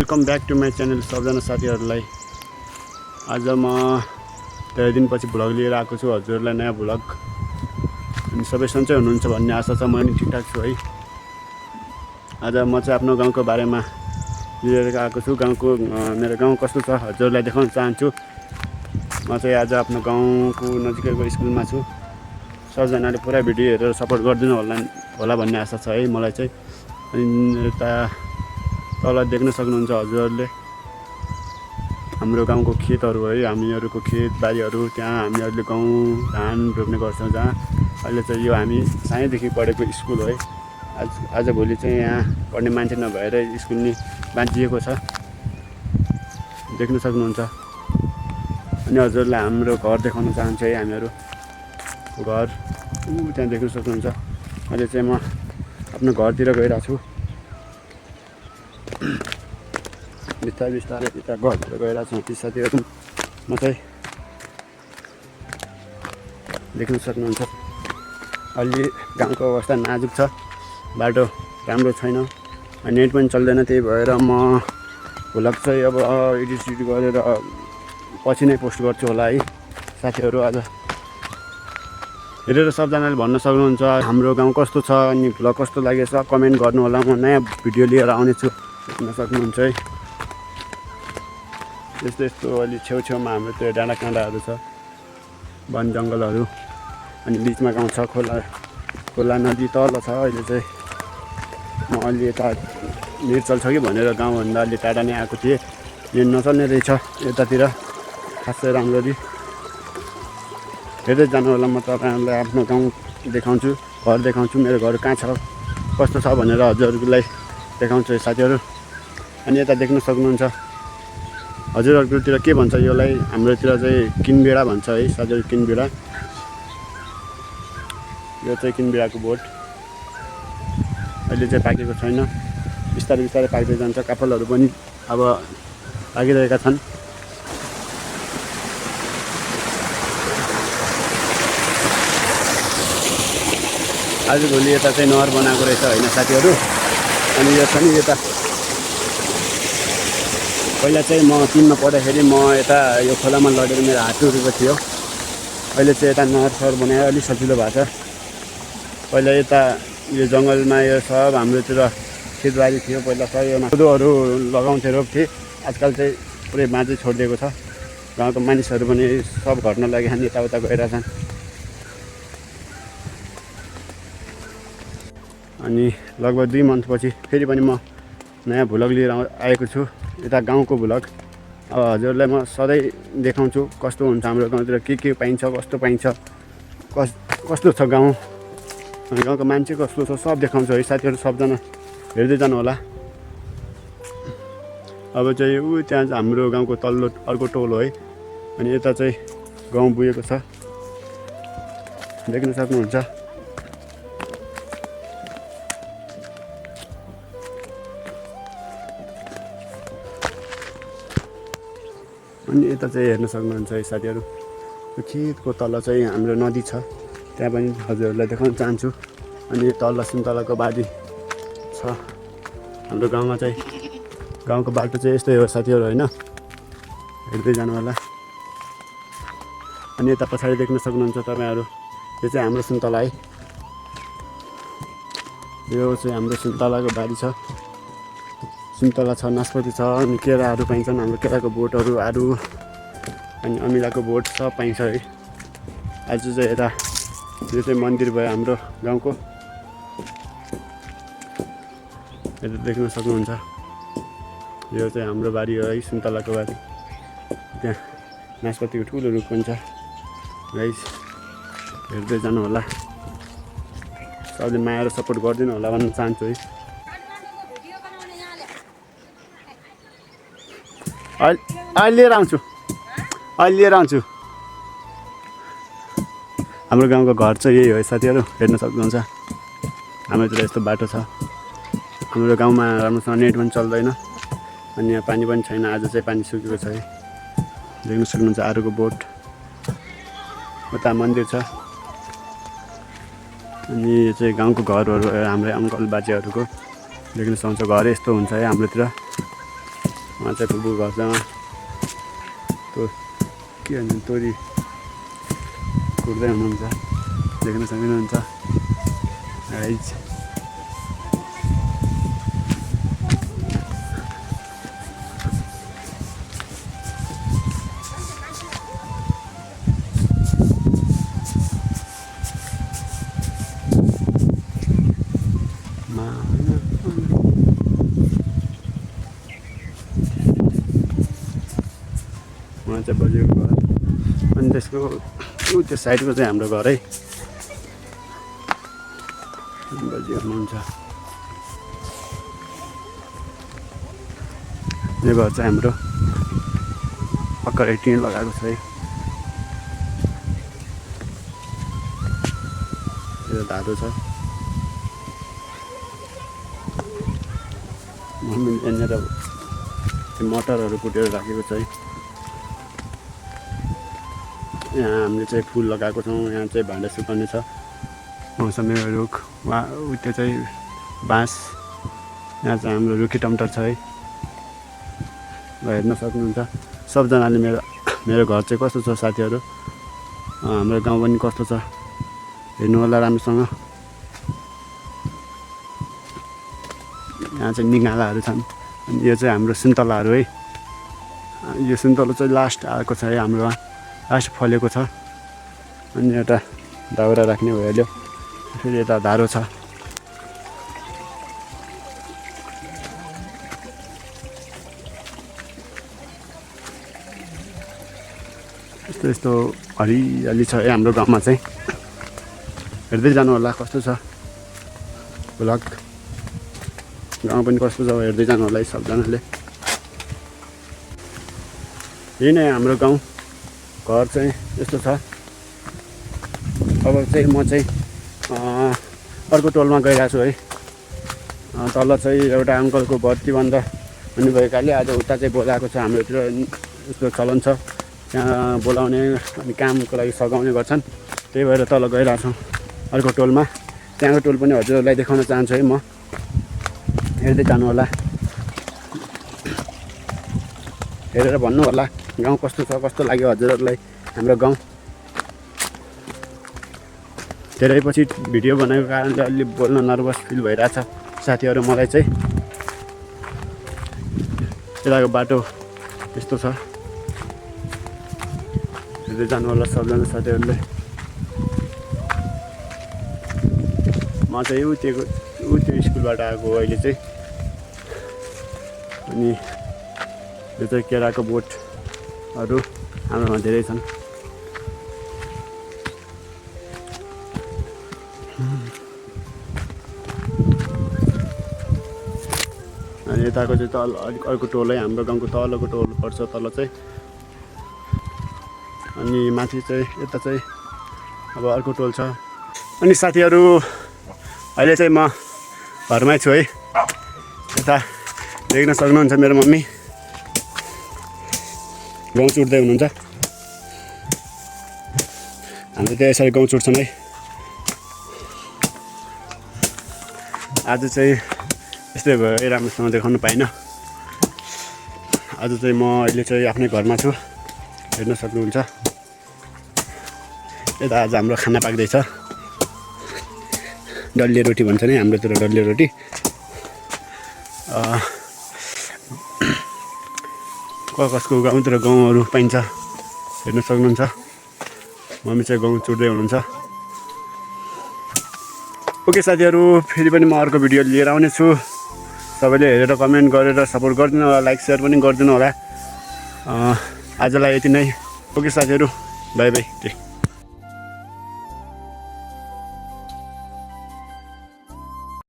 Welcome back to my channel सबजना साथीहरूलाई। आज म धेरै दिनपछि भ्लग लिएर आएको छु हजुरहरूलाई, नयाँ भ्लग। अनि सबै सन्चै हुनुहुन्छ भन्ने आशा छ। म पनि ठिकठाक छु है। आज म चाहिँ आफ्नो गाउँको बारेमा लिएर आएको छु। मेरो गाउँ कस्तो छ हजुरहरूलाई देखाउन चाहन्छु। म चाहिँ आज आफ्नो गाउँको नजिकैको स्कुलमा छु। सबजनाले पुरा भिडियो हेरेर सपोर्ट गरिदिनु होला भन्ने आशा छ है मलाई चाहिँ। अनि यता तल देख्न सक्नुहुन्छ हजुरहरूले हाम्रो गाउँको खेतहरू है, हामीहरूको खेतबारीहरू। त्यहाँ हामीहरूले गहुँ धान रोप्ने गर्छौँ। जहाँ अहिले चाहिँ यो हामी सानैदेखि पढेको स्कुल हो है। आजभोलि चाहिँ यहाँ पढ्ने मान्छे नभएर स्कुल नि बाँचिएको छ, देख्न सक्नुहुन्छ। अनि हजुरलाई हाम्रो घर देखाउन चाहन्छु है। हामीहरू घर त्यहाँ देख्न सक्नुहुन्छ। अहिले चाहिँ म आफ्नो घरतिर गइरहेको छु। बिस्तारै यता घरतिर गइरहेको छु साथीहरू। म चाहिँ देख्न सक्नुहुन्छ अलि गाउँको अवस्था नाजुक छ, बाटो राम्रो छैन, नेट पनि चल्दैन। त्यही भएर म भ्लग चाहिँ अब एडिट गरेर पछि नै पोस्ट गर्छु होला है साथीहरू। आज हेरेर सबजनाले भन्न सक्नुहुन्छ हाम्रो गाउँ कस्तो छ अनि भ्लग कस्तो लागेछ कमेन्ट गर्नु होला। म नयाँ भिडियो लिएर आउनेछु, देख्न सक्नुहुन्छ है। यस्तो अलि छेउछेउमा हाम्रो त्यो डाँडाकाँडाहरू छ, वन जङ्गलहरू। अनि बिचमा गाउँ छ, खोला नदी तल छ। अहिले चाहिँ म अलि यता नेट चल्छ कि भनेर गाउँभन्दा अलि टाढा नै आएको थिएँ। नेट नचल्ने रहेछ यतातिर खासै राम्ररी। हेर्दै जानु होला। म तपाईँहरूलाई आफ्नो गाउँ देखाउँछु, घर देखाउँछु। मेरो घर कहाँ छ कस्तो छ भनेर हजुरहरूलाई देखाउँछु साथीहरू। अनि यता देख्न सक्नुहुन्छ हजुरहरूकोतिर के भन्छ यसलाई, हाम्रोतिर चाहिँ किनबेडा भन्छ है साथीहरू। किनबेडा, यो चाहिँ किनबेडाको बोट। अहिले चाहिँ पाकेको छैन, बिस्तारै पाक्दै जान्छ। काफलहरू पनि अब पाकिरहेका छन्। आजभोलि यता चाहिँ नहर बनाएको रहेछ होइन साथीहरू। अनि यो छ नि यता, पहिला चाहिँ म 3मा पढ्दाखेरि म यता यो खोलामा लडेर मेरो हात टुटेको थियो। अहिले चाहिँ यता नहर सहर बनाएर अलिक सजिलो भएको छ। पहिला यता यो जङ्गलमा यो सब हाम्रोतिर खेतबारी थियो। पहिला सब यो कोदोहरू लगाउँथे, रोप्थे। आजकल चाहिँ पुरै बाँझै छोडिदिएको छ। गाउँको मानिसहरू पनि सब घट्न लागि हामी यताउता गइरहेछन्। अनि लगभग 2 मन्थपछि फेरि पनि म नयाँ भ्लग लिएर आएको छु, यता गाउँको भ्लग। अब हजुरलाई म सधैँ देखाउँछु कस्तो हुन्छ हाम्रो गाउँतिर, के पाइन्छ, कस्तो पाइन्छ, कस्तो छ गाउँ, अनि गाउँको मान्छे कस्तो छ सब देखाउँछु है साथीहरू। सबजना हेर्दै जानु होला। अब चाहिँ त्यहाँ चाहिँ हाम्रो गाउँको तल्लो अर्को टोल हो है। अनि यता चाहिँ गाउँ बुझेको छ, देख्न सक्नुहुन्छ। अनि यता चाहिँ हेर्न सक्नुहुन्छ है साथीहरू, यो खेतको तल चाहिँ हाम्रो नदी छ, त्यहाँ पनि हजुरहरूलाई देखाउन चाहन्छु। अनि तल सुन्तलाको बारी छ हाम्रो गाउँमा चाहिँ। गाउँको बाटो चाहिँ यस्तै हो साथीहरू होइन, हेर्दै जानु होला। अनि यता पछाडि देख्न सक्नुहुन्छ तपाईँहरू, यो चाहिँ हाम्रो सुन्तला है। यो चाहिँ हाम्रो सुन्तलाको बारी छ। सुन्तला छ, नासपति छ, अनि केराहरू पाइन्छन्। हाम्रो केराको बोटहरू, आरू अनि अमिलाको बोट सब पाइन्छ है। आज चाहिँ यता यो चाहिँ मन्दिर भयो हाम्रो गाउँको, यता देख्न सक्नुहुन्छ। यो चाहिँ हाम्रो बारी हो है, सुन्तलाको बारी। त्यहाँ नासपतिको ठुलो रुख पनि छ गाइस, हेर्दै जानु होला। सबले माया र सपोर्ट गरिदिनु होला भन्न चाहन्छु है। अहिले लिएर आउँछु। हाम्रो गाउँको घर चाहिँ यही हो साथीहरू, हेर्न सक्नुहुन्छ। हाम्रोतिर यस्तो बाटो छ। हाम्रो गाउँमा राम्रोसँग नेट पनि चल्दैन, अनि यहाँ पानी पनि छैन। आज चाहिँ पानी सुकेको छ है, देख्न सक्नुहुन्छ। आरुको बोट, उता मन्दिर छ। अनि यो चाहिँ गाउँको घरहरू हाम्रो अङ्कल बाजेहरूको, देख्न सक्नुहुन्छ। घर यस्तो हुन्छ है हाम्रोतिर। उहाँ चाहिँ फुपू घरसँग त्यो के भन्छ तोरी कुट्दै हुनुहुन्छ, देख्न सक्नुहुन्छ गाइज। उहाँ चाहिँ बजेको घर अनि त्यसको त्यो साइडको चाहिँ हाम्रो घर है। बजी हुनुहुन्छ यो घर चाहिँ हाम्रो पक्का टिन लगाएको छ है। यो धारो छ। मम्मीले यहाँनिर मटरहरू कुटेर राखेको छ है। यहाँ हामीले चाहिँ फुल लगाएको छौँ। यहाँ चाहिँ भाँडा सुकाउने छ। मौसमी रुख वहाँ त्यो चाहिँ बाँस। यहाँ चाहिँ हाम्रो रुखी टमाटर छ है। हेर्न सक्नुहुन्छ सबजनाले मेरो घर चाहिँ कस्तो छ साथीहरू, हाम्रो गाउँ पनि कस्तो छ हेर्नु होला राम्रोसँग। यहाँ चाहिँ निगालाहरू छन्। अनि यो चाहिँ हाम्रो सुन्तलाहरू है। यो सुन्तला चाहिँ लास्ट आएको छ है हाम्रो, लास्ट फलेको छ। अनि एउटा दाउरा राख्ने भइहाल्यो। फेरि यता धारो छ। यस्तो यस्तो हरियाली छ है हाम्रो गाउँमा चाहिँ। हेर्दै जानु होला कस्तो छ भ्लग, गाउँ पनि कस्तो छ हेर्दै जानु होला है सबजनाले। यही नै हाम्रो गाउँ घर चाहिँ यस्तो छ। अब चाहिँ म चाहिँ अर्को टोलमा गइरहेको छु है। तल चाहिँ एउटा अङ्कलको भर्ती बन्द हुने भएकाले आज उता चाहिँ बोलाएको छ। हाम्रोतिर यस्तो चलन छ, त्यहाँ बोलाउने अनि कामको लागि सघाउने गर्छन्। त्यही भएर तल गइरहेको छौँ अर्को टोलमा। त्यहाँको टोल पनि हजुरहरूलाई देखाउन चाहन्छु है म। हेर्दै जानु होला, हेरेर भन्नु होला गाउँ कस्तो छ, कस्तो लाग्यो हजुरहरूलाई हाम्रो गाउँ। धेरै पछि भिडियो बनाएको कारणले अलि बोल्न नर्भस फिल भइरहेछ साथीहरू मलाई चाहिँ। यताको बाटो यस्तो छ, हेर्दै जानु होला सबजना साथीहरूले। म चाहिँ त्यो स्कुलबाट आएको अहिले चाहिँ। अनि यो चाहिँ केराको बोटहरू हाम्रोमा धेरै छन्। अनि यताको चाहिँ तल अलिक अर्को टोल है, हाम्रो गाउँको तलको टोल पर्छ तल चाहिँ। अनि माथि चाहिँ यता चाहिँ अब अर्को टोल छ। अनि साथीहरू अहिले चाहिँ म घरमै छु है। यता देख्न सक्नुहुन्छ मेरो मम्मी गाउँ चुट्दै हुनुहुन्छ। हाम्रो चाहिँ यसरी गाउँ चुट्छन् है। आज चाहिँ यस्तै भयो, राम्रोसँग देखाउनु पाइनँ। आज चाहिँ म अहिले चाहिँ आफ्नै घरमा छु, हेर्न सक्नुहुन्छ। यता आज हाम्रो खाना पाक्दैछ, डल्ले रोटी भन्छ नि हाम्रोतिर, डल्ले रोटी। कसको गाउँतिर गहुँहरू पाइन्छ हेर्न सक्नुहुन्छ। मम्मी चाहिँ गहुँ चुट्दै हुनुहुन्छ। ओके साथीहरू, फेरि पनि म अर्को भिडियो लिएर आउने छु। सबैले हेरेर कमेन्ट गरेर सपोर्ट गरिदिनु होला, लाइक सेयर पनि गरिदिनु होला। आजलाई यति नै। ओके साथीहरू, बाई बाई।